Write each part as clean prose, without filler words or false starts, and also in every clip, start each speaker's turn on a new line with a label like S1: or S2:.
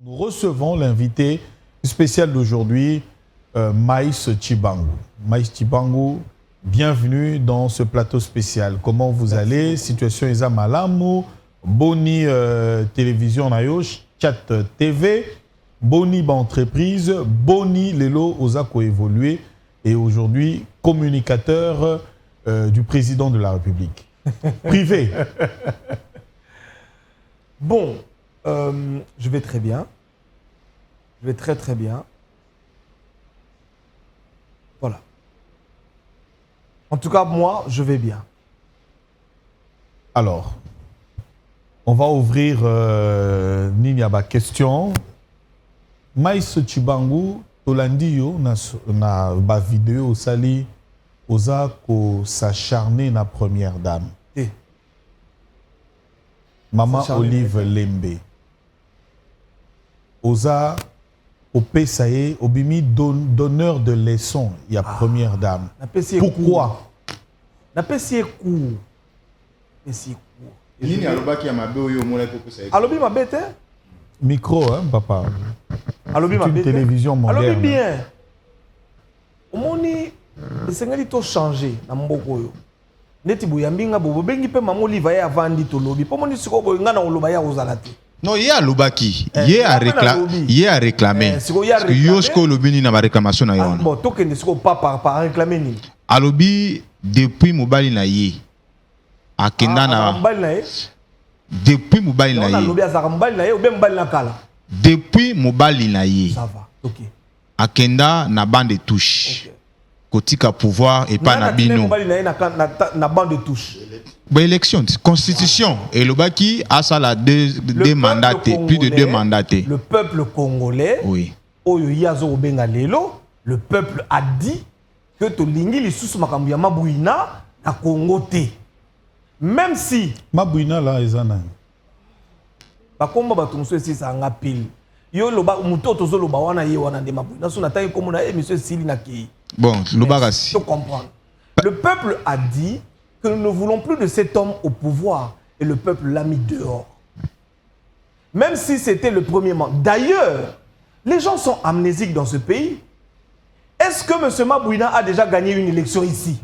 S1: Nous recevons l'invité spécial d'aujourd'hui, Maïs Tchibangu. Maïs Tchibangu, bienvenue dans ce plateau spécial. Comment vous allez? Situation Isa Malamu, Boni Télévision Nayosh, Chat TV, Boni Entreprise, Boni Lelo Osako évolué et aujourd'hui communicateur du président de la République. Privé.
S2: Bon, je vais très bien. Je vais très très bien. Voilà. En tout cas, moi, je vais bien.
S1: Alors, on va ouvrir Ninyaba question. Maïs Tchibangu, Tolandio, na ba vidéo sali, osa ko s'acharner na première dame. Maman Olive Lembe. Osa Opesaye, Obimi donneur de leçons, il y a première dame. Pourquoi?
S2: Na pesi cours. Pesi cours.
S3: Nini aloba ki amabe oyo mona ko Opesaye.
S2: Alobi mabete?
S1: Micro, hein, papa.
S2: Alobi
S1: c'est une télévision moderne.
S2: Alobi bien. Omoni, esengeli to changer na mboko yo. Neti boyambinga bobo bengi pe maman Olive ya avandi to lobi. Pomoni siko boyo ngana oloba ya ozalati.
S3: Non, il y a Lobaki, il y a réclamé. Parce que Yosko Lobini n'a pas réclamation na yon.
S2: Bon, toke ne siko pas par réclamer ni.
S3: Alobi depuis Mobali na ye. Akenda na
S2: Mobali na ye.
S3: Depuis Mobali na ye.
S2: Alobi azaka Mobali na ye ou bien Mobali na kala.
S3: Depuis Mobali na ye.
S2: Ça va. OK.
S3: Akenda na bande de touche.
S2: OK.
S3: Kotika pouvoir et pas na bino.
S2: Mobali na ye na bande de touche.
S3: Bon, élection, constitution. Et Lobaki a ça la deux mandatés, plus de 2 mandatés.
S2: Le peuple congolais,
S3: oui.
S2: Le peuple a dit que Tolingi lisusu makambu ya Mabouina na Congo te. Même si
S1: Mabouina là ezana.
S2: Ba komba batumso esi sanga pile. Yo loba muto tozo loba wana ye wana de Mabouina so na tayi komo na monsieur Sili na ki.
S3: Bon, Lobagasi.
S2: Je comprends. Le peuple a dit que nous ne voulons plus de cet homme au pouvoir. Et le peuple l'a mis dehors. Même si c'était le premier mandat. D'ailleurs, les gens sont amnésiques dans ce pays. Est-ce que M. Mabouina a déjà gagné une élection ici?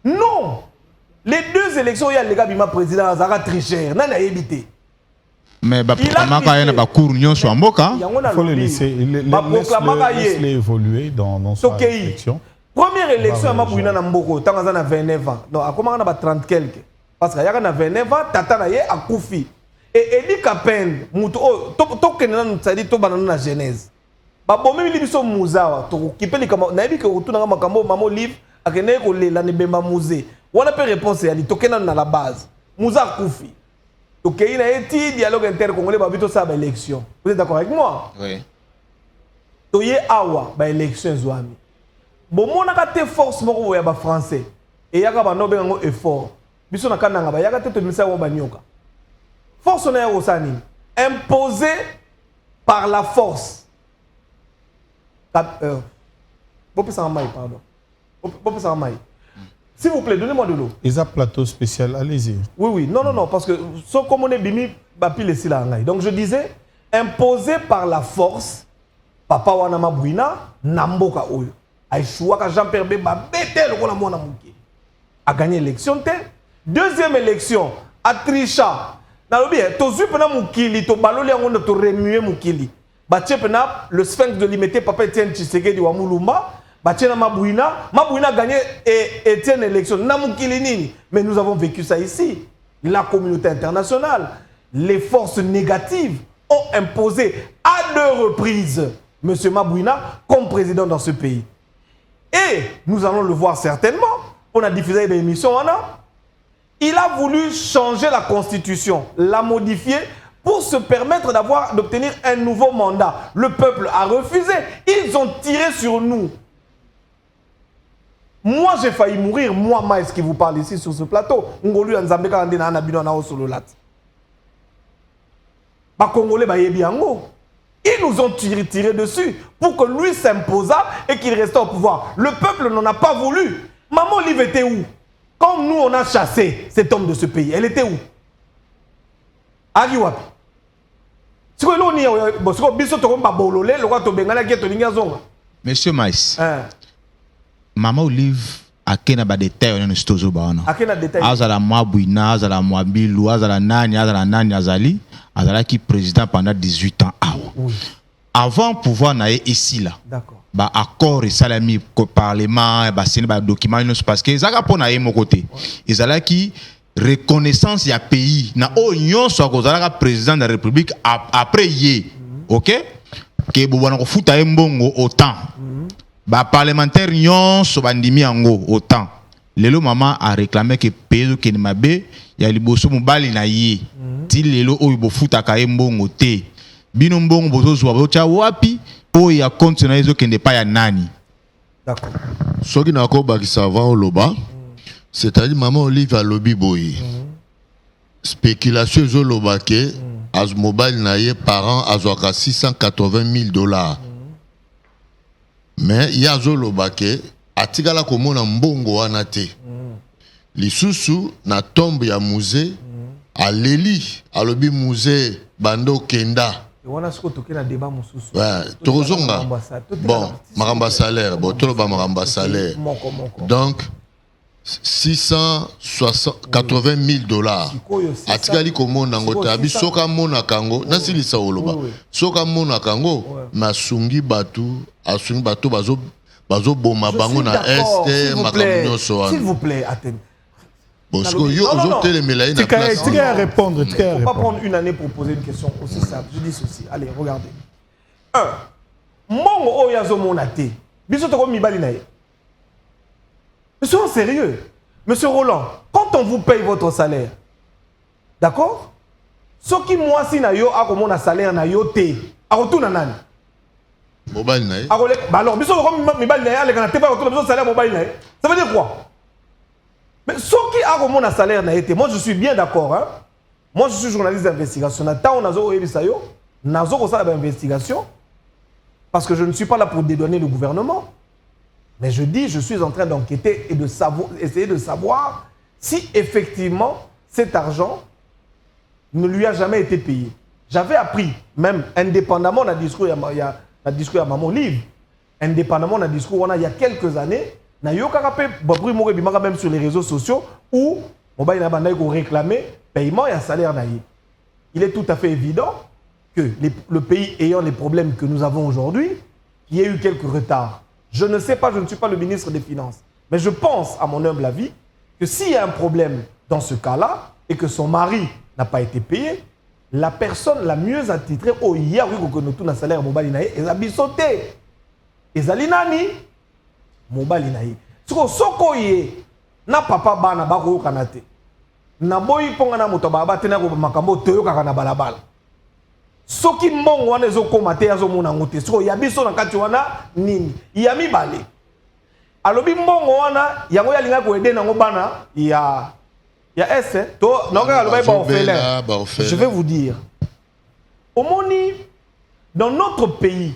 S2: Non. Les 2 élections, il y a le gars Bima président Azara Tricher. N'a évité.
S3: Mais il
S1: faut le laisser évoluer dans son élection.
S2: Première élection à Mabouina na Mboko, Tangaza na 29 ans. Non, à comment on a 30 quelques. Parce qu'il y a 29 ans, Tata na ye a Koufi. Et Edi Kapen, Mouto, Tokena ça dit Tobanana na Genèse. Babo même libiso Mouzawa, to kipeli kama na ebi ke utuna makambo mamo live akene ko lela ne bemba musée. Wana pe réponse ya li Tokena na la base. Mouza Koufi. Tokei na eti dialogue intercongolais babito sa ba élection. Vous êtes d'accord avec moi?
S3: Oui.
S2: Toye awa ba élection zwami. Bon, mon a te force moko ya ba français et yaka ba no bengo effort biso na kananga ba yaka te to misa wo banyoka force na yo sani imposé par la force 4 heures bon peut ça mai pardon bon peut ça mai s'il vous plaît donnez-moi de l'eau
S1: et ça plateau spécial allez-y
S2: oui non parce que so comme on est bimi ba pile si la ngai donc je disais imposé par la force papa wana Mabouina namboka oyo Aïchouaka Jean-Pierre Bemba Betel a gagné l'élection. Deuxième élection, à Trisha. Tozu pena Moukili, to baloli ango to remuer Moukili. Bache pena le sphinx de limité Papa Etienne Tshisekedi wa Mulumba. Bache na Mabouina a gagné et Etienne élection. Na Moukili nini. Mais nous avons vécu ça ici. La communauté internationale, les forces négatives ont imposé à 2 reprises M. Mabouina comme président dans ce pays. Et nous allons le voir certainement. On a diffusé des émissions. Il a voulu changer la constitution, la modifier pour se permettre d'obtenir un nouveau mandat. Le peuple a refusé. Ils ont tiré sur nous. Moi, j'ai failli mourir. Moi, Maïs, qui vous parle ici sur ce plateau. Ngolu Nzambeka Andena Anabino Nao Sololat. Ba Congolais, ba Yebiango. Ils nous ont tiré dessus pour que lui s'imposât et qu'il reste au pouvoir. Le peuple n'en a pas voulu. Maman Olive était où? Quand nous on a chassé cet homme de ce pays, elle était où? Agiwapi. Si vous avez
S3: Monsieur Maïs, Maman Olive, a quel détail on est stozo baona. Azala Mabouina, Azala Mwabilou, Azala Nani, Azali, Azala qui président pendant 18 ans. Avant pouvoir naître ici là. D'accord. Bah accord et salami parlement, bah c'est un document parce que ça pour naître mon côté. Azala qui reconnaissance ya pays na union soit Azala président de la République après yé. OK? Que bowana ko futa mbongo autant. Ba parlementaire nyon so bandimi ango autant. Lelo maman a réclamé que pays ke mabe ya liboso mobali na ye. Ti lelo o bo futa ka mbongo te. Bino mbongo bozo zwa bo cha wapi o ya compte na ezo kende pa ya nani.
S4: D'accord. Soki na ko bakisa avant loba, c'est-à-dire maman Olive a lobby boy. Spéculation zo loba ke az mobile na ye par an azwaka $680,000. Mais ya zo loba ke atikala komona mbongo wana te. Lisusu na tombe ya musée aleli alobi musée bando kenda. Ouais, Torozonga. Bon, maramba salaire, bon, tout le monde maramba salaire. Donc, $680,000. Atikali komo nango tabi soka mona kango, nasili sa oloba. Soka mona kango, masungi batu bazo boma bango na este makamunyo soa.
S2: S'il vous plaît, attendez.
S4: Parce que yo ozote les mélaïs na place.
S1: Tu vas répondre, tu vas
S2: répondre. Pas prendre une année pour poser une question aussi simple. Je dis ceci. Allez, regardez. Mongo oyazo monate. Biso toko mibali na ye. Soyons sérieux. Monsieur Roland, quand on vous paye votre salaire, d'accord? Ce qui moi si na yo a comme on a salaire na yo te. A retour na nani?
S4: Mobile na ye.
S2: Alors, biso toko mibali na ye, ale kana te pa retour na biso salaire mobile na ye. Ça veut dire quoi? Mais ce qui a comme un salaire n'a été, moi je suis bien d'accord. Hein? Moi je suis journaliste d'investigation. Tant on a d'investigation parce que je ne suis pas là pour dédouaner le gouvernement. Mais je dis, je suis en train d'enquêter et de essayer de savoir si effectivement cet argent ne lui a jamais été payé. J'avais appris, même indépendamment d'un discours à Maman Olive, indépendamment d'un discours il y a quelques années. Na yo karape babri mo bimaka même sur les réseaux sociaux où mobile na banda ko réclamer paiement et salaire na ye. Il est tout à fait évident que le pays ayant les problèmes que nous avons aujourd'hui, il y a eu quelques retards. Je ne sais pas, je ne suis pas le ministre des Finances, mais je pense à mon humble avis que s'il y a un problème dans ce cas-là et que son mari n'a pas été payé, la personne la mieux attitrée au hier que nous tout na salaire mobile na ye est abisoté. Ezalinani mobali na ye soko ye na papa bana bako kanate na boyi ponga na moto baba tena ko makambo toyo kaka na balabala soki mbongo wana ezokoma te azomona ngote soko ya biso na kati wana nini ya mibale alobi mbongo wana yango yalinga ko aider nango bana ya ese to noka alobi ba orphelin. Je vais vous dire au moni dans notre pays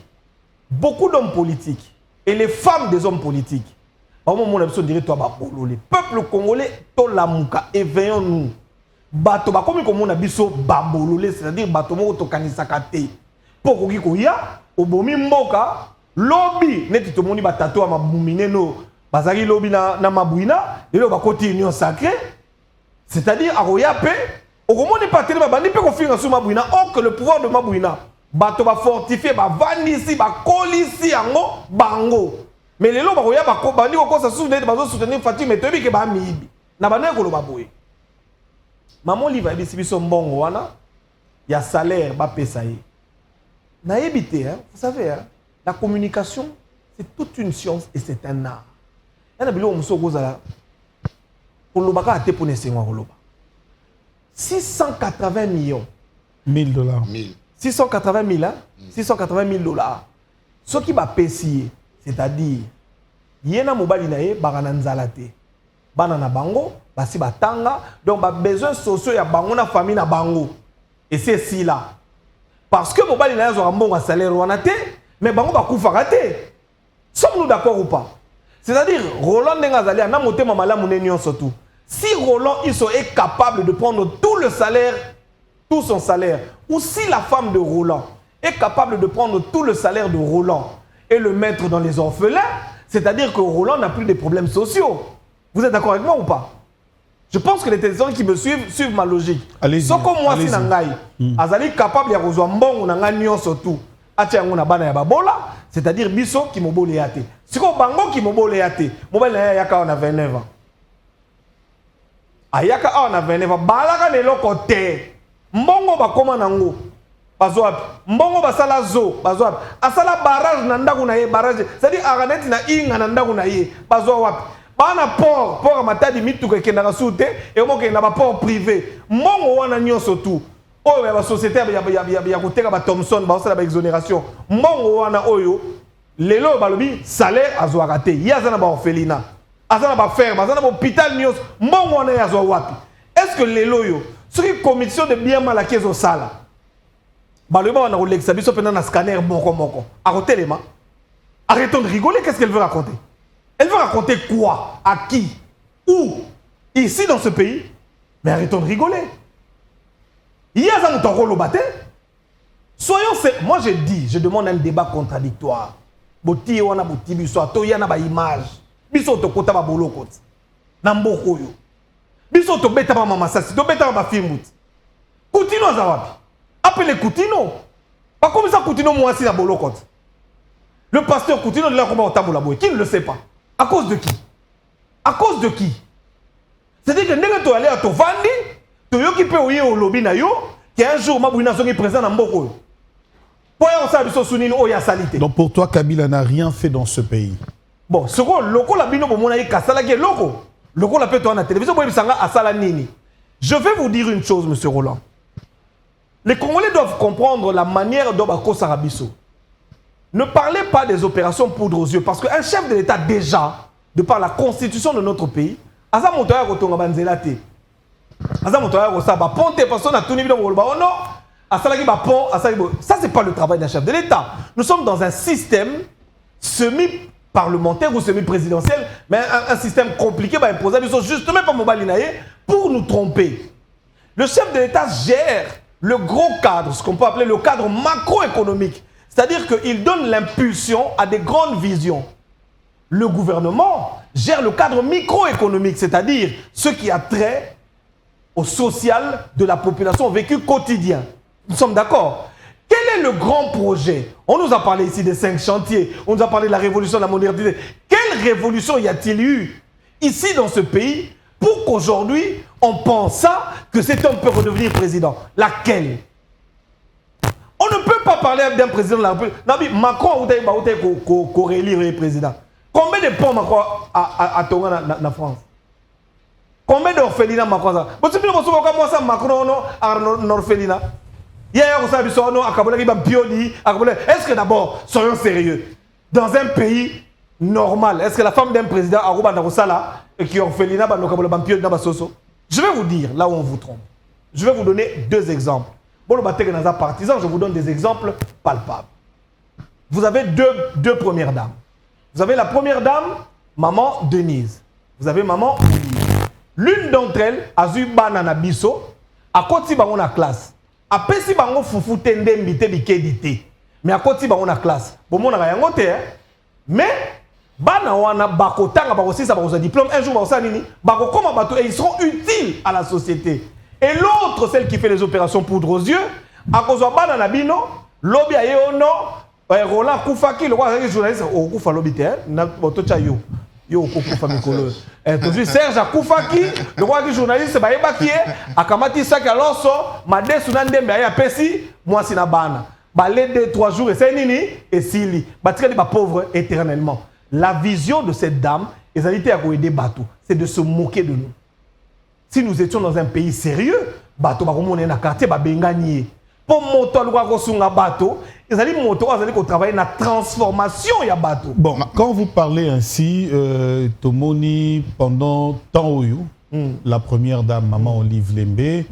S2: beaucoup d'hommes politiques et les femmes des hommes politiques. Au moment où on dirait toi le peuple congolais to la muka éveillons-nous. Bato ba comme on a biso babololé, c'est-à-dire bato mo to kanisaka te. Poko ki ko ya obomi mboka lobby neti to moni batato ama bumine no bazali lobby na mabouina et le ba côté union sacrée. C'est-à-dire aroya pe okomoni patele ba bandi pe ko finga sur mabouina or que le pouvoir de mabouina bato ba fortifié ba vanisi ba kolisi yango bango mais les lois baroya ba bandi ko sa soutenir bazo soutenir Fatima et tobi ke ba mibi na bana ko lo baboye maman Olive a biso biso mbongo wana ya salaire ba pesa ye na ebité hein vous savez hein la communication c'est toute une science et c'est un art yana bilo muso kozala pour lo baka te pour nesenga ko 680 millions $1,000 $680 000, hein? $680 000. Ce qui va payer, c'est-à-dire, yena mobali na ye bagana nzalate. Banana bango, basi batanga, donc ba besoin sociaux ya bango na famille na bango. Et c'est si là. Parce que mobali na ye zo mbongo salaire wana te, mais bango ba kufaka te. Sommes-nous d'accord ou pas? C'est-à-dire, Roland Ndengazali a motema malamu ne nyon surtout. Si Roland est capable de prendre tout le salaire tout son salaire, ou si la femme de Roland est capable de prendre tout le salaire de Roland et le mettre dans les orphelins, c'est-à-dire que Roland n'a plus de problèmes sociaux. Vous êtes d'accord avec moi ou pas? Je pense que les téléspectateurs qui me suivent ma logique.
S1: Allez-y.
S2: Soko moi si nangai, azali capable ya kozwa mbongo nanga nyonso tout. Atia yango na bana ya babola, c'est-à-dire biso qui mobole yate. Siko bango qui mobole yate. Mobile na yaka on a 29 ans. Ayaka on a 29 ans. Balaka lelo kote. Mbongo bakoma nango. Bazwapi. Mbongo basala zo, bazwapi. Asala barrage na ndaku na ye barrage. C'est-à-dire araneti na inga na ndaku na ye. Bazwa wapi. Bana port à matadi mituka kendaka soute et au moins na port privé. Mbongo wana nyonso tout. Oyo ba société ya koteka ba Thomson ba osala ba exonération. Mbongo wana oyo lelo balobi salaire azwa raté. Yazana ba orphelinat. Azana ba ferme, azana ba hôpital nyonso. Mbongo wana yazwa wapi. Est-ce que lelo yo sur une commission de bien mal acquis au sala. Balobi wana ko lexa biso pena na scanner moko. Arrêtez-les-moi. Arrêtons de rigoler, qu'est-ce qu'elle veut raconter? Elle veut raconter quoi? À qui? Où? Ici dans ce pays? Mais arrêtons de rigoler. Il y a un rôle au bâtiment. Soyons sérieux. Moi je dis, je demande un débat contradictoire. Boti wana boti biso ato yana ba image. Biso to kota ba bolo kot. Namboko yo. Biso to beta ba mama sasi, to beta ba filmut. Coutinho azawapi. Appelez Coutinho. Pas comme ça Coutinho moi si na bolo kot. Le pasteur Coutinho de là comment on taboula boy. Qui ne le sait pas? À cause de qui? À cause de qui? C'est-à-dire que n'est-ce pas allé à ton vandi, tu yo qui peut ouiller au lobby na yo, qui un jour m'a bouina qui présent dans Mboko. Pour on s'habille sur sounine oh ya salité.
S1: Donc pour toi Kabila n'a rien fait dans ce pays.
S2: Bon, ce qu'on loko la bino pour mon aïe kasala qui est loko. Loko la peut toi na télévision pour bisanga asala nini. Je vais vous dire une chose monsieur Roland. Les Congolais doivent comprendre la manière dont Bako Sarabiso. Ne parlez pas des opérations poudre aux yeux, parce qu'un chef de l'État, déjà, de par la constitution de notre pays, ça, c'est pas le travail d'un chef de l'État. Nous sommes dans un système semi-parlementaire ou semi-présidentiel, mais un système compliqué, imposé justement par Mobalinaye pour nous tromper. Le chef de l'État gère le gros cadre, ce qu'on peut appeler le cadre macroéconomique. C'est-à-dire qu'il donne l'impulsion à des grandes visions. Le gouvernement gère le cadre microéconomique, c'est-à-dire ce qui a trait au social de la population au vécu quotidien. Nous sommes d'accord? Quel est le grand projet? On nous a parlé ici des 5 chantiers, on nous a parlé de la révolution de la modernité. Quelle révolution y a-t-il eu ici dans ce pays pour qu'aujourd'hui on pense que cet homme peut redevenir président? Laquelle? On ne peut pas parler d'un président de la République. Macron a réélire président. Combien de ponts Macron a tourné en France? Combien d'orphelinats Macron a? Macron a orphelinat. Est-ce que d'abord, soyons sérieux, dans un pays normal, est-ce que la femme d'un président a qui est orphelinat? Je vais vous dire là où on vous trompe. Je vais vous donner 2 exemples. Bon, le partisan, je vous donne des exemples palpables. Vous avez deux premières dames. Vous avez la première dame, maman Denise. Vous avez maman Olive. L'une d'entre elles a eu banana biso, à côté de la classe. A pesi bango fufu tende mbite bikedite. Mais à côté de la classe. Bon, mon a mais bana wana bakotanga bakosi sa bakosa diplôme un jour bakosa nini bakokoma bato et ils seront utiles à la société. Et l'autre, celle qui fait les opérations poudre aux yeux, à cause de Bana Nabino, lobby a yono, Roland Koufaki, le roi journaliste, au Koufa lobby, yo Koufa Mikolo. Serge Koufaki, le roi journaliste, Baébaki, Akamati Sakaloso, Made Sunandembe, Aya Pessi, moi Sinabana. Balé 2-3 jours et c'est nini, et Sili. Batika des pauvres éternellement. La vision de cette dame, et aider bateaux, c'est de se moquer de nous. Si nous étions dans un pays sérieux, bateau bakomone na quartier ba bengani. Pour moto lwa kosunga bateau, ils allaient moto ils allaient travailler na transformation ya bateau.
S1: Bon, quand vous parlez ainsi Tomoni pendant tant oyo, la première dame maman Olive Lembe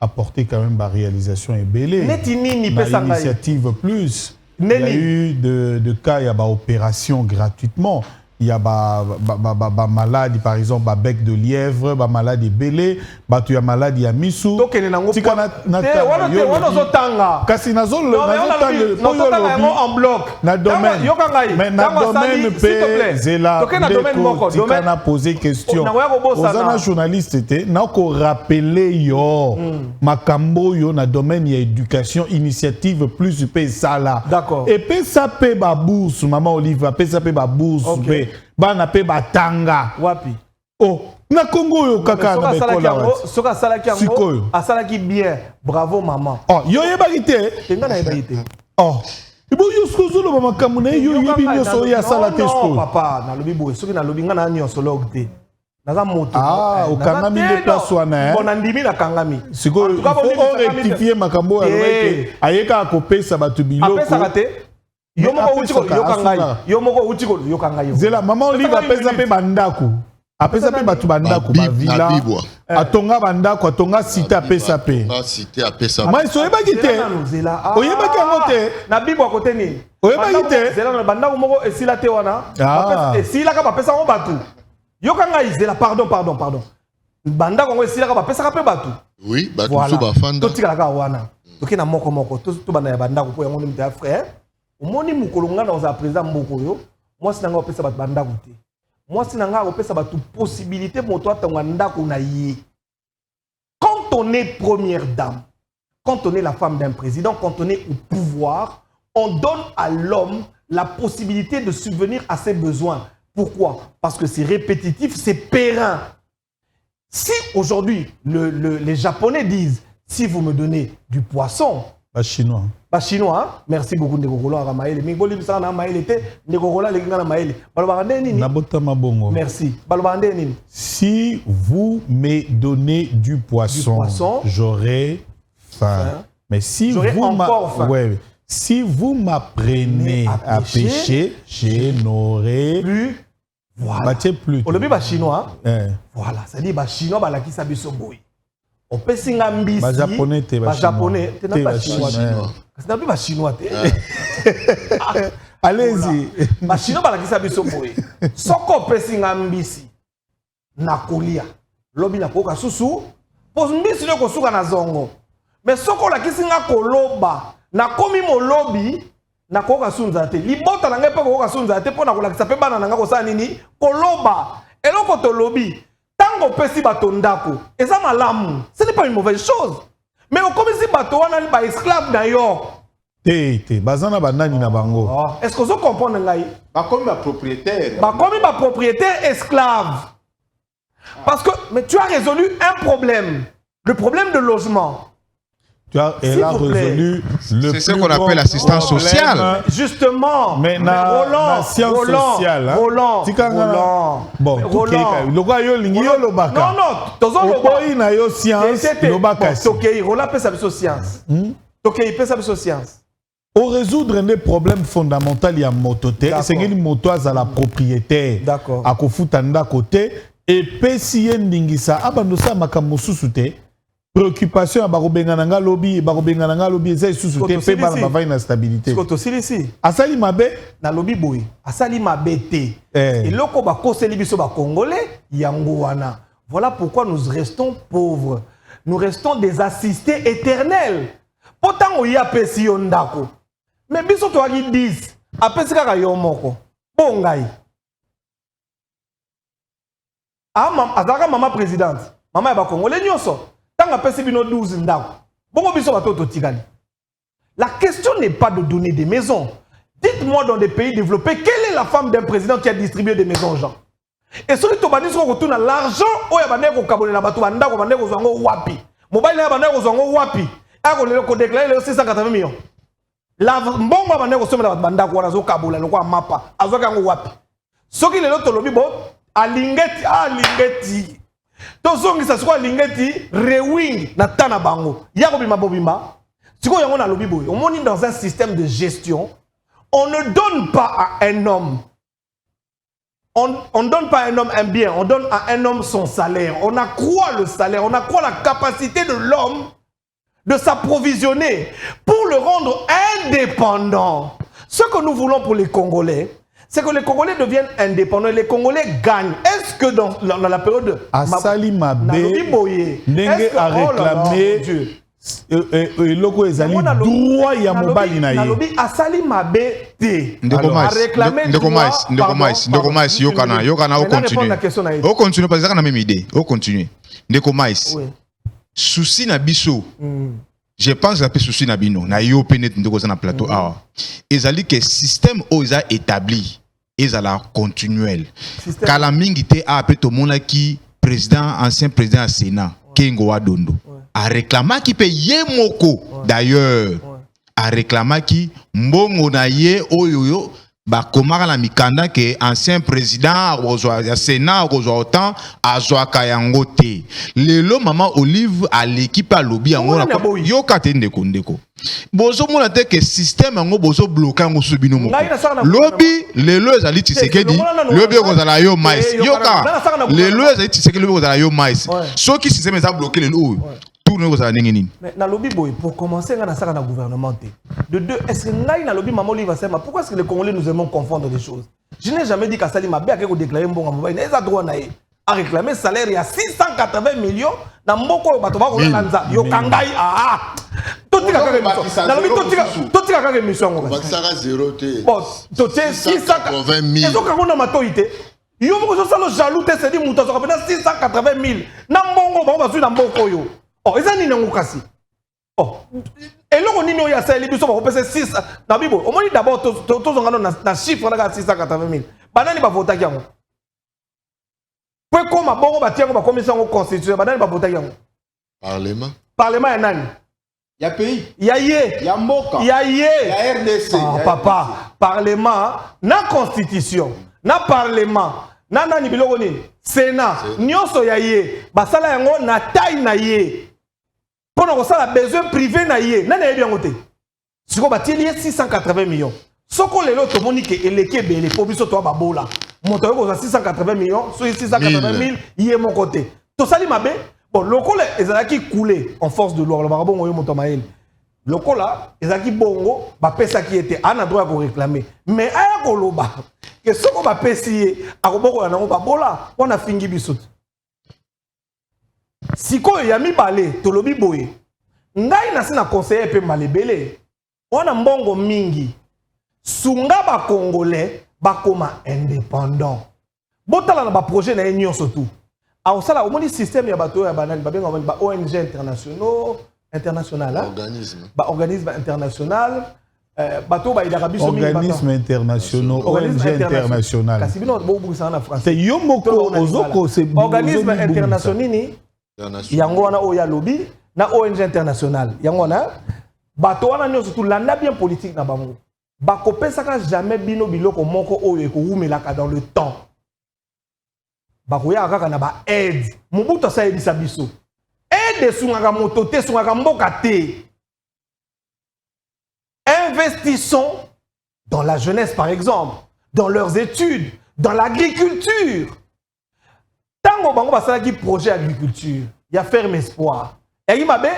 S1: a porté quand même la réalisation et belé. Initiative plus. Il y a eu de cas il y a opération gratuitement. il y a des maladies, par exemple, des bec de lièvre, des maladies belé, des maladies à missou.
S2: Donc, il y a en bloc.
S1: Na domaine. Mais na domaine, na poser question. Aux ana journaliste était, na ko rappeler yo, makambo yo na domaine y a éducation, initiative plus pe ça là.
S2: D'accord.
S1: Et pe ça pe ba bourse, maman Olive, pe ça pe ba bourse, bana pe batanga
S2: wapi
S1: oh na Congo yo kaka na bekola
S2: soka salaki yango asalaki bien bravo maman
S1: oh yo yebakite
S2: tenga na yebakite
S1: oh ibo yo skozolo mama kamune yo yebi nyoso ya sala te sko
S2: papa na lobi boye soki na lobi nga na nyoso logte naza moto
S1: au kangami de place wana
S2: bon ndimi na kangami
S1: siko il faut rectifier makambo ya lobeke ayeka akopesa batu biloko
S2: apesa te yo moko uti ko yo kangai
S1: zela mama Olive apesa pe bandako apesa pe batu bandako ba villa atonga bandako atonga cité apesa pe
S4: cité apesa
S1: mais so yebaki te oyebaki yango te
S2: na bibo akote ni
S1: oyebaki te
S2: zela na bandako moko esila te wana esila ka bapesa ngo batu yo kangai zela pardon bandako ngo esila ka bapesa ka pe batu
S4: oui batu so bafanda
S2: to tikala ka wana toki na moko to bana ya bandako po yango ni mta frère omoni mukolo nga na oza président mboko yo mwasi nanga opesa batu bandako te mwasi nanga opesa batu possibilité moto atanga ndako na ye quand on est première dame quand on est la femme d'un président quand on est au pouvoir on donne à l'homme la possibilité de subvenir à ses besoins. Pourquoi? Parce que c'est répétitif, c'est périn. Si aujourd'hui les Japonais disent si vous me donnez du poisson,
S1: chinois.
S2: Chinois, hein? Merci beaucoup de Gogolo à Maël. Mais Bolib Sana Maël était de Gogolo les gars Maël. Merci.
S1: Si vous me donnez du poisson, j'aurai faim. Mais si vous m'apprenez à pêcher, je n'aurai
S2: plus. Voilà.
S1: Plus.
S2: On le dit chinois. Voilà, ça dit chinois ba la ki sabi so boy. On peut singa mbisi.
S1: Ba japonais te ba
S2: japonais, te na pas chinois. C'est na plus ba chinois te.
S1: Allez-y.
S2: Ba chinois ba la ki sabi so boy. Soko peut singa mbisi. Na kolia. Lobi na koka susu. Pos mbisi ne ko suka na zongo. Mais soko la ki singa koloba. Na komi mo lobby. Na koka sunza te libota na ngai pe koka sunza te pona kolakisa pe bana na ngai kosala nini koloba eloko to lobby tango pesi bato ndako eza malamu ce n'est pas une mauvaise chose mais okomisi bato wana ba esclave na yo
S1: te bazana bandani na bango
S2: est-ce que vous comprenez ngai
S3: bakomi ba propriétaire
S2: esclave parce que mais tu as résolu un problème le problème de logement.
S1: Elle a résolu le
S3: c'est ce qu'on appelle l'assistance sociale.
S2: Justement.
S1: Mais la science sociale.
S2: Roland.
S1: Bon, Roland. Non, Au résoudre des problèmes fondamentaux, il y a mototé. C'est que moto a la propriétaire.
S2: D'accord.
S1: À Kofutanda côté. Et Pessie Ndingisa, Abandosa Makamosusute. Préoccupation à Barobengananga lobby, c'est sous-souté, fait par la stabilité. Asali Mabe,
S2: na lobby boy, Asali Mabe te. Et loko ba koseli biso ba congolais, yangoana. Voilà pourquoi nous restons pauvres. Nous restons des assistés éternels. Pourtant on y a pesi yondako. Mais biso to agi 10, apesi kaka yo moko. Bongai. Azaka maman présidente. Maman ya ba congolais nyoso. La question n'est pas de donner des maisons. Dites-moi dans des pays développés, quelle est la femme d'un président qui a distribué des maisons aux gens? Et sur les tobanis, on retourne l'argent, on a bandé au Kabul, la Batouanda, on a bandé au Zango Wapi. Mobile n'a bandé au Zango Wapi. On a déclaré 680 millions. La bombe a bandé au sommet de la Banda, on a au Kabul, on a Mapa, à Zogango Wapi. Ce qui est l'autre lobby, à Lingeti. Tozongi sa soit lingeti rewing na tana bango yako bima bobima siko yango na lobi boy on est dans un système de gestion on ne donne pas à un homme on donne pas à un homme un bien on donne à un homme son salaire on accroît le salaire on accroît la capacité de l'homme de s'approvisionner pour le rendre indépendant. Ce que nous voulons pour les Congolais, c'est que les Congolais deviennent indépendants, les Congolais gagnent. Est-ce que dans la période de
S1: Asali Mabe, Ndenge a réclamé loko ezali droit ya mobali na ye.
S2: Nalobi Asali Mabe te.
S3: Ndeko mais, yokana au continuer. Au continuer parce que ça na même idée. Au continuer. Ndeko mais. Souci na biso. Je pense que souci na bino na yo penet ndeko za na plateau awa. Ezali que système o eza établi. Ezala continuel. Kala mingi te a pe to mona ki président ancien président du Sénat Kengo Wadondo a réclamé qui paye yemoko d'ailleurs a réclamé qui mbongo na ye oyoyo ba komaka na mikanda ke ancien président du Sénat autant azwa kayango te lelo mama Olive à l'équipe à lobby yango yo katende kondeko bozo mona te que système yango bozo bloquer yango subino moko lobby lelo ezali Tshisekedi lobby kozala yo mais yoka lelo ezali Tshisekedi lobby kozala yo mais soki système eza bloquer lelo tout le monde nini
S2: na lobby boy pour commencer ngana saka na gouvernement de deux est-ce que ngai na lobby maman Olive sema pourquoi est-ce que les Congolais nous aimons confondre des choses? Je n'ai jamais dit qu'Asali Mabe a déclaré mbonga mobile na droit na ye a réclamé salaire il y a 680 millions na mboko bato ba ko lanza yo kangai totika ka émission na lobby totika ka émission ngo
S4: Vaxara 0 te
S2: bon toté 680 000 ezoka ngona matoite yo moko so salo jaloux te c'est dit muto so kapena 680 000 na mbongo ba bazui na mboko yo. Oh, ils ont dit non kasi. Oh, et là on dit non il y a ça les biso ba 6 na bibo. On dit d'abord tous on a na chiffre na 680 000. Banani ba voter yango. Pour comme bongo ba tiango ba commission constitutionnelle banani ba voter yango. Parlement ya nani?
S3: Ya pays.
S2: Ya ye.
S3: Ya mboka.
S2: Ya ye.
S3: Ya RDC.
S2: Papa, parlement na constitution, na parlement. Na nani biloko nini? Sénat. Nyonso ya ye. Basala yango na taille na ye. Pour ça, besoin privé na ye. Nani yebi yango te. Siko batili 680 millions. Soko lelo to moni ke eleke bele po biso to babola. Moto yo ko 680 millions, so 680 000 yé mon côté. To sali mabe. Bon, loko le ezalaki coulé en force de loi. Le barabongo yo moto mael. Loko la ezalaki bongo ba pesa ki était ana droit ko réclamer. Mais aya ko loba que soko ba pesi akoboko na ngo babola on a fingi biso. Siko ya mibale tolobi boye ngai na sina conseiller pe malebele wana mbongo mingi sunga ba congolais bakoma indépendant botala na ba projet na union surtout a osala omoni système ya bato ya banani ba benga ba ONG international ba organisme international bato ba idaka biso
S1: organisme international ONG international
S2: kasi bino bo bukisa na français
S1: c'est yomoko ozoko c'est
S2: organisme international yango wana oya lobby na ONG international yango wana bato wana nyo surtout landa bien politique na bango bakopesaka jamais bino biloko moko oyo ekoumela dans le temps bakoya kaka na ba aide mobutu sa yebisa biso aide sungaka moto te sungaka mboka te. Investissons dans la jeunesse par exemple, dans leurs études, dans l'agriculture. Tango bango basalaki projet agriculture, il y a ferme espoir. Et il m'a bé,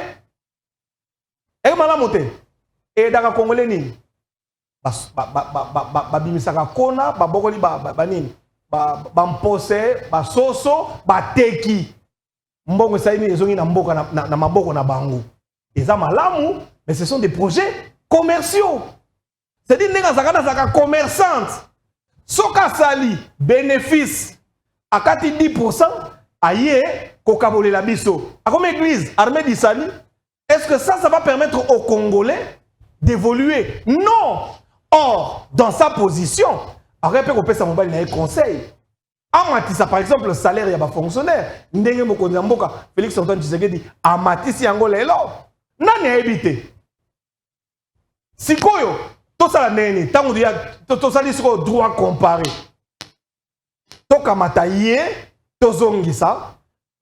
S2: et il m'a la monté. Et dans le Congolais ni, bimisaka kona, bokoli nini, mpose, soso, teki. Mbongo saini ezongi na mboka na maboko na bango. Eza malamu, mais ce sont des projets commerciaux. C'est-à-dire que zaka commerçante. Soka sali bénéfice à 10% aye kokabole la biso. A comme église armée d'Isali, est-ce que ça va permettre aux Congolais d'évoluer? Non. Or, dans sa position, après peut qu'on sa mobile na conseil. Amatissa par exemple le salaire ya ba fonctionnaire. Ndenge mokonzi mboka Félix Antoine Tshisekedi amatisi yango lelo. Nani a évité? Sikoyo to sala neni tango dia to sali siko droit comparé. To kamata ye to zongisa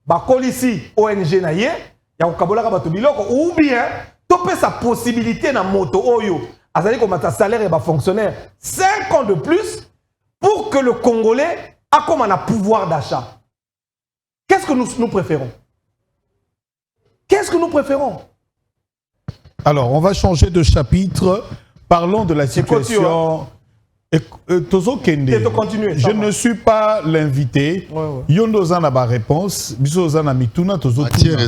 S2: ba kolisi ONG na ye ya kokabolaka bato biloko ou bien to pesa possibilité na moto oyo azali komata salaire ya ba fonctionnaire 5 ans de plus pour que le Congolais a comme un pouvoir d'achat. Qu'est-ce que nous préférons? Qu'est-ce que nous préférons?
S1: Alors, on va changer de chapitre. Parlons de la situation Tozo Kende, je ne suis pas l'invité. Yondo Zana ba réponse, biso Zana mituna tozo tuna.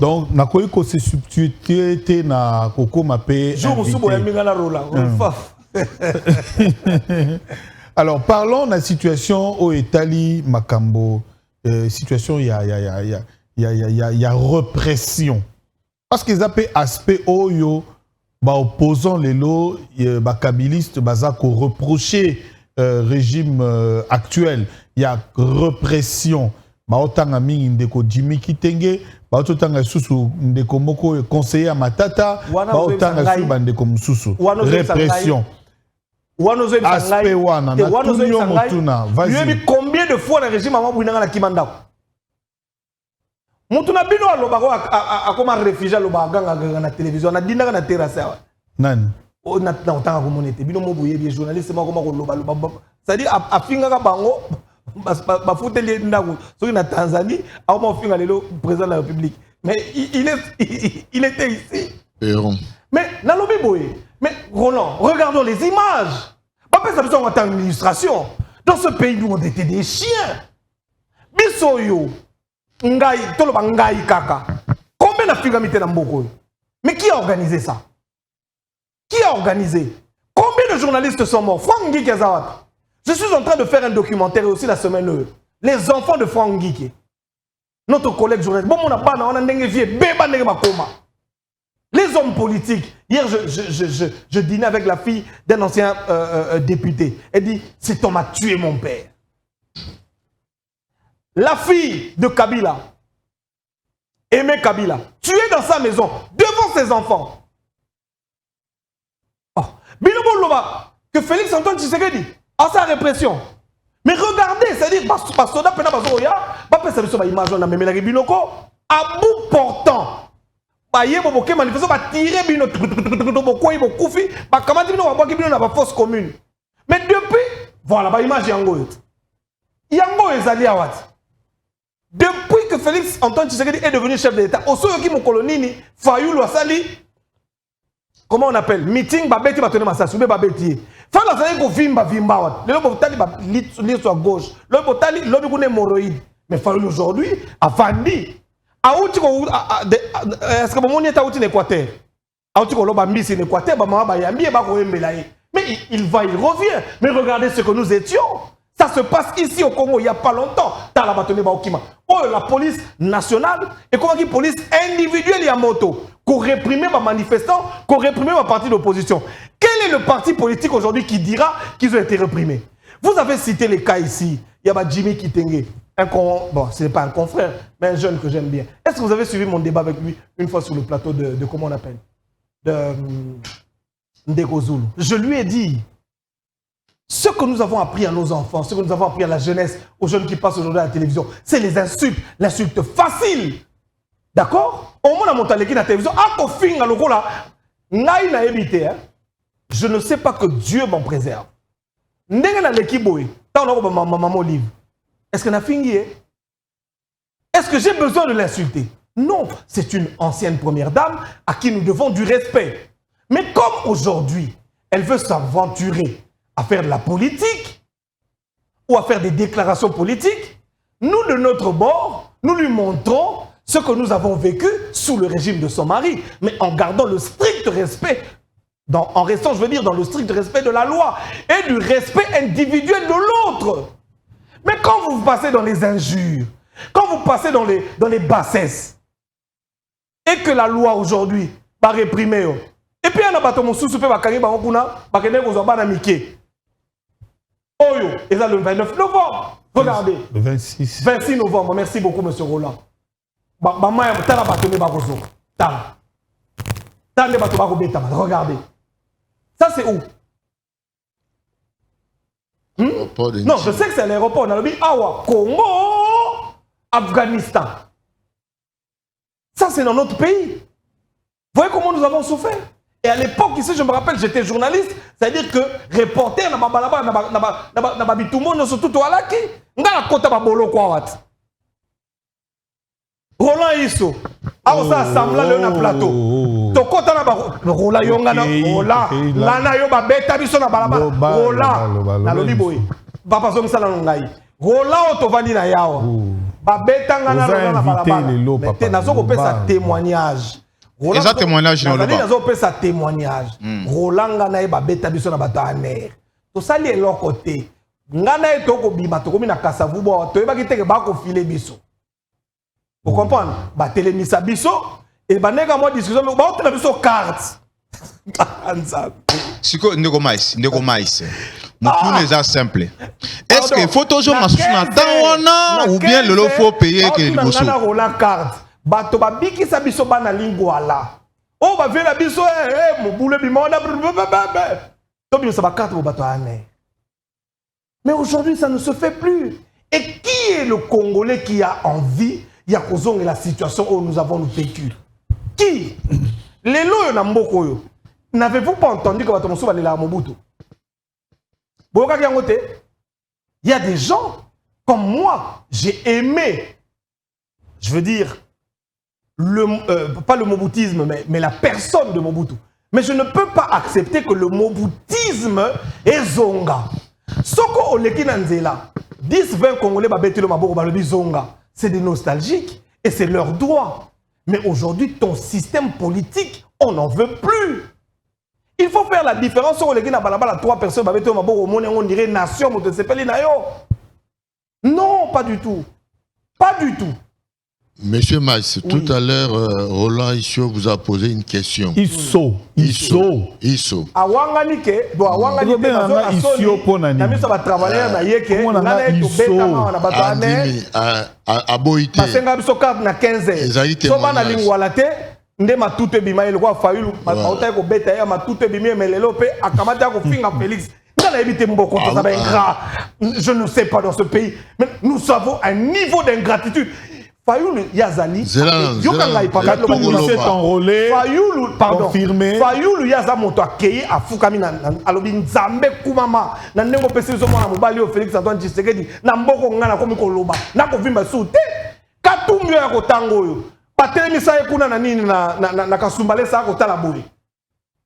S1: Donc na koyi ko se substituer na koko mapé. Alors parlons de la situation au Italie Makambo. Situation il y a répression. Parce qu'ils appellent aspect oyo ba opposant les lots ba kabiliste baza ko reprocher régime actuel. Il y a répression. Ba otanga mingi ndeko Jimmy Kitenge, ba otanga susu ndeko moko conseiller à Matata, ba otanga susu ndeko mususu. Répression. Aspect wana na tunyo motuna.
S2: Vas-y. Combien de fois le régime a mabouina na Kimanda? Mutuna bino aloba akoma réfugié aloba ganga na télévision na dinaka na terrasse.
S1: Nani?
S2: O na otanga ko monete bino moboye bien journaliste mako mako loba loba. C'est-à-dire afinga ka bango ba futeli ndako soki na Tanzanie akoma finga lelo président de la République. Mais il était ici. Mais na lobi boye. Mais Roland, regardons les images. Papa ça besoin en illustration. Dans ce pays nous on était des chiens. Bisoyo Ngai, toloba ngai kaka. Combien de figamité dans Mboko? Mais qui a organisé ça? Qui a organisé? Combien de journalistes sont morts? Franck Ngike Azawat. Je suis en train de faire un documentaire aussi la semaine. Les enfants de Franck Ngike. Notre collègue journaliste. Bon, on a pas, on a les hommes politiques. Hier, je dînais avec la fille d'un ancien député. Elle dit, cet homme a tué mon père. La fille de Kabila, Aimé Kabila, tuée dans sa maison, devant ses enfants. Oh. Que Félix Antoine Tshisekedi a sa répression. Mais regardez, c'est-à-dire, à bout portant, mais depuis, voilà, l'image Yango. Yango est allé à Wat. Depuis que Félix Antoine Tshisekedi est devenu chef de l'État, au sein de mon colonie, Fayoulou Asali, comment on appelle? Meeting, babeti, batone masasoube, babeti. Fayoulou Asali, ko vimba, vimba. Le botali, lit sur gauche. Le botali, l'homme est hémorroïde. Mais Fayoulou aujourd'hui, a Fandi. Est-ce que mon est à Équateur? Mais il va, il revient. Mais regardez ce que nous étions. Ça se passe ici au Congo il n'y a pas longtemps. La police nationale et comment la police individuelle à moto pour réprimer les manifestants, pour réprimer les partis d'opposition. Quel est le parti politique aujourd'hui qui dira qu'ils ont été réprimés? Vous avez cité les cas ici. Il y a Jimmy Kitenge. Bon, ce n'est pas un confrère, mais un jeune que j'aime bien. Est-ce que vous avez suivi mon débat avec lui une fois sur le plateau de comment on appelle? De Ndeko Zulu. Je lui ai dit, ce que nous avons appris à nos enfants, ce que nous avons appris à la jeunesse, aux jeunes qui passent aujourd'hui à la télévision, c'est les insultes, l'insulte facile. D'accord? Au moins, on a monté la télévision. Je ne sais pas que Dieu m'en préserve. Est-ce qu'on a fini? Est-ce que j'ai besoin de l'insulter? Non, c'est une ancienne première dame à qui nous devons du respect. Mais comme aujourd'hui, elle veut s'aventurer à faire de la politique ou à faire des déclarations politiques, nous, de notre bord, nous lui montrons ce que nous avons vécu sous le régime de son mari, mais en gardant le strict respect, en restant, je veux dire, dans le strict respect de la loi et du respect individuel de l'autre. Mais quand vous passez dans les injures, quand vous passez dans les bassesses, et que la loi aujourd'hui va réprimer, et puis il y a un bâton sous le Oyo, et là le 29 novembre. Regardez.
S1: Le 26.
S2: 26 novembre. Merci beaucoup, M. Roland. Regardez. Ça, c'est où? Non, je sais que c'est l'aéroport. On a dit Awa, Congo, Afghanistan. Ça, c'est dans notre pays. Vous voyez comment nous avons souffert? Et à l'époque, ici, je me rappelle, j'étais journaliste, c'est-à-dire que reporter, Roland Isso, Ah, on s'assemble là, on a plateau. To kota na ba rola yonga na rola. Lana yo ba beta biso na balaba. Rola. Na lobi boy. Papa zong sala ngai. Rola o to vandi na yawa. Ba beta ngana rola na balaba. Mais nazo ko pesa témoignage.
S3: Eza témoignage na loba.
S2: Nazo pesa témoignage. Rola ngana ba beta biso na bato aner. To sali eloko te. Ngana e to ko bima to ko mina kasavu bo to e ba kiteke ba ko filer biso. Vous comprenez? Bah télémisa biso et bah nègre moi discussion mais bah on a biso carte.
S3: Siko ndeko mais. Mon est ça simple. Est-ce que faut toujours m'assurer na temps ou bien le lot faut payer que le bosso?
S2: Na rola carte. Bah to ba biki sa biso ba na lingwala. Oh bah vient la biso mo boule bimona. To biso ba carte bo bato ané. Mais aujourd'hui ça ne se fait plus. Et qui est le Congolais qui a envie il y a causé la situation où nous avons vécu? Qui? Les lois na mboko yo. N'avez-vous pas entendu que Batomoso va aller à Mobutu? Il y a des gens comme moi, j'ai aimé, je veux dire, pas le mobutisme, mais la personne de Mobutu. Mais je ne peux pas accepter que le mobutisme est zonga. Soko oleki nanzela, 10-20 Congolais babeti le maboko balobi zonga. C'est des nostalgiques et c'est leur droit. Mais aujourd'hui, ton système politique, on n'en veut plus. Il faut faire la différence sur les gens qui 3 personnes on dirait nation, non, pas du tout. Pas du tout.
S4: Monsieur Maïs, oui. Tout à l'heure, Roland Issio vous a posé une question.
S1: Isso.
S2: Awanganike, bon, Awanganike, Issio Ponani. Nami ça va travailler na yeke, na to beta na batane.
S4: A boité.
S2: Basenga biso carte na 15. So bana lingwala te, nde matute bima ile kwa fayulu, maota ko beta ya matute bima melelo pe akamata ko finga Félix. Dans éviter mboko ça va ingrat. Je ne sais pas dans ce pays, mais nous savons un niveau d'ingratitude. Fayoulou Yazali, Yokanga Ipaka,
S1: s'est enrôlé,
S2: Fayoulou, pardon,
S1: confirmé.
S2: Fayoulou Yazamoto a créé à Fukami, Alobin Zambe Kumama, Nanengo Pessoa Mobalio, Félix Antoine Tshisekedi, Namboko Ngana Komikoloba, Nako Vimba Soute, Katumio Yakotango, Pateli Misa Kuna Nanini na Kasumbale Sako Talaboui.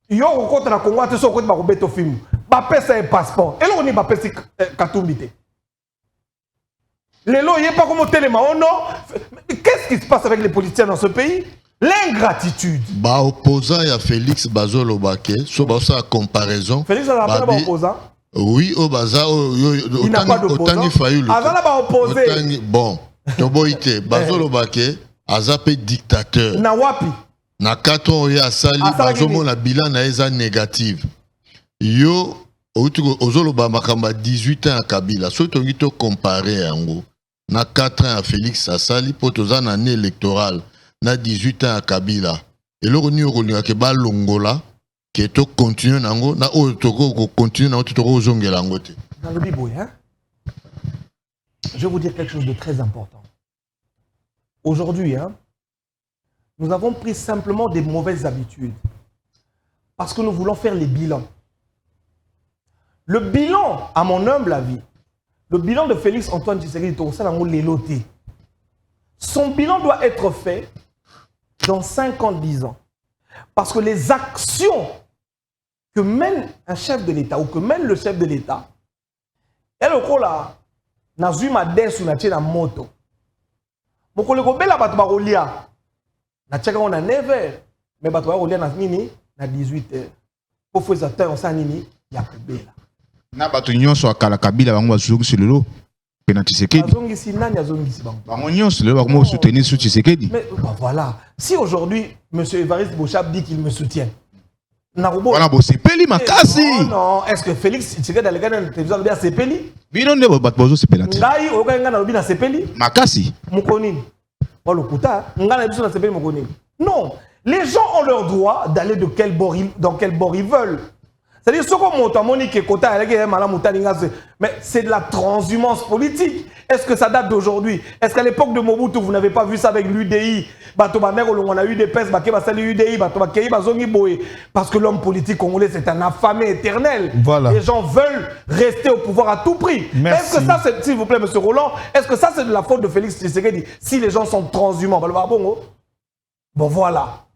S2: Yo Kota na Congo, tu sors de Beto Film, Bapesa un passeport, et là on y Bapesi Katumbite. Les lois, il n'y a pas comme au téléma. Oh non. Qu'est-ce qui se passe avec les politiciens dans ce pays? L'ingratitude.
S4: Bah, opposant, il y a Félix Bazolo Baké. Sur sa comparaison.
S2: Félix n'a pas d'opposant.
S4: Oui, au Baza.
S2: Il n'a pas d'opposant. Avant, il n'a opposé.
S4: Bon, Toboïté, Bazolo Baké, Azapé dictateur.
S2: Nawapi.
S4: Na 4 ans, il y a Sali, Bazomo, la bilan est négative. Yo, Ozolo Bamakamba, 18 ans à Kabila. Surtout, on peut comparer en gros. Na 4 ans à Félix Assali, potoza na année électorale, na 18 ans à Kabila. Et là, on y a que Longola, qui est continue nango, na otoko continue na otoko zongela ngote.
S2: Dans le Bible, hein? Je vais vous dire quelque chose de très important. Aujourd'hui, hein, nous avons pris simplement des mauvaises habitudes. Parce que nous voulons faire les bilans. Le bilan, à mon humble avis, le bilan de Félix Antoine Tshisekedi, son bilan doit être fait dans 5 ans, 10 ans. Parce que les actions que mène un chef de l'État ou que mène le chef de l'État, elle est là, na zuma desu na tchena moto. Mokoleko bela bato barolia, na tcheka on a 9h, mais bato barolia na nini na 18h. Pour faire ça, on sait nini, ya kubela.
S3: Na bato nyonso akala Kabila bango bazongi lelo pena Tshisekedi.
S2: Bazongi nani azongi bango.
S3: Bango nyonso lelo bango soutenir sur Tshisekedi.
S2: Mais voilà, si aujourd'hui monsieur Évariste Bochab dit qu'il me soutient.
S3: Voilà bo sepeli makasi.
S2: Non, est-ce que Félix Tshisekedi a la télévision bien sepeli?
S3: Bino nde bato bazo sepela.
S2: Ngai okanga na lobina sepeli?
S3: Makasi.
S2: Mukonini. Wala kuta, ngana biso na sepeli mukonini. Non, les gens ont leur droit d'aller dans quel bord ils veulent. C'est-à-dire, mais c'est de la transhumance politique. Est-ce que ça date d'aujourd'hui? Est-ce qu'à l'époque de Mobutu, vous n'avez pas vu ça avec l'UDI? On a eu des pestes, parce que l'homme politique congolais, c'est un affamé éternel.
S1: Voilà.
S2: Les gens veulent rester au pouvoir à tout prix. Est-ce que ça, s'il vous plaît, monsieur Roland, est-ce que ça, c'est de la faute de Félix Tshisekedi si les gens sont transhumants? Bon, voilà.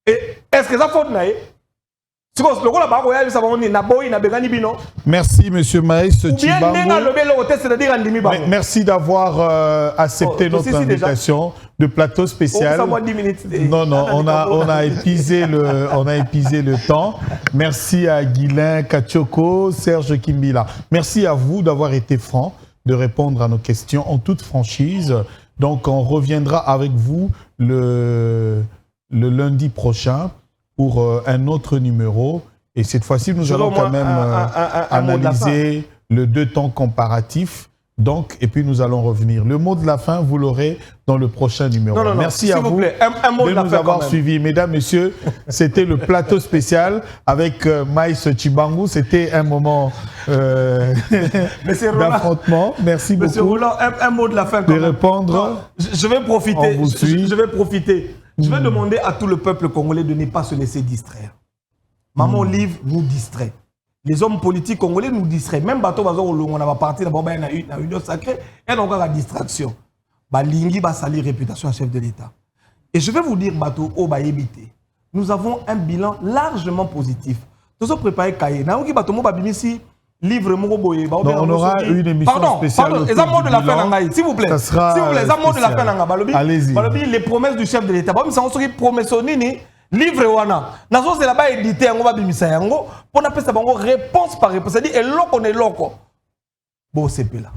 S2: Et est-ce que ça faut naïe?
S1: Merci, monsieur Maïs Tchibango. Merci d'avoir accepté notre invitation de plateau spécial. Non, on a épuisé le temps. Merci à Guilain Kachoko, Serge Kimbila. Merci à vous d'avoir été franc, de répondre à nos questions en toute franchise. Donc, on reviendra avec vous le lundi prochain pour un autre numéro. Et cette fois-ci, nous allons quand même analyser le 2 temps comparatif. Donc, et puis nous allons revenir. Le mot de la fin, vous l'aurez dans le prochain numéro.
S2: Non,
S1: merci à vous de nous avoir suivis. Mesdames, messieurs, c'était le plateau spécial avec Maïs Tchibango. C'était un moment d'affrontement. Merci beaucoup.
S2: Monsieur Roland, un mot de la fin.
S1: De répondre.
S2: Je vais profiter. Je vais profiter. Je vais demander à tout le peuple congolais de ne pas se laisser distraire. Maman Livre nous distrait. Les hommes politiques congolais nous distraient. Même Bato Bazo, on va partir d'abord dans une union sacrée, et donc la distraction. Balingi va salir réputation à chef de l'État. Et je vais vous dire, Bato, au Bayébité, nous avons un bilan largement positif. Nous avons préparé Kaye. Naouki Bato Mo Babimisi, livre Mogoboye.
S1: On aura une émission spéciale.
S2: Pardon, les amours de la fin, s'il vous plaît.
S1: Ça sera
S2: s'il vous plaît, les amours de la fin,
S1: allez-y.
S2: Les promesses du chef de l'État. Nous avons promesses livre wana nazo c'est là-bas édité yango babimisa yango pour na pesa bango réponse par réponse, c'est-à-dire eloko ne loko bo sepela.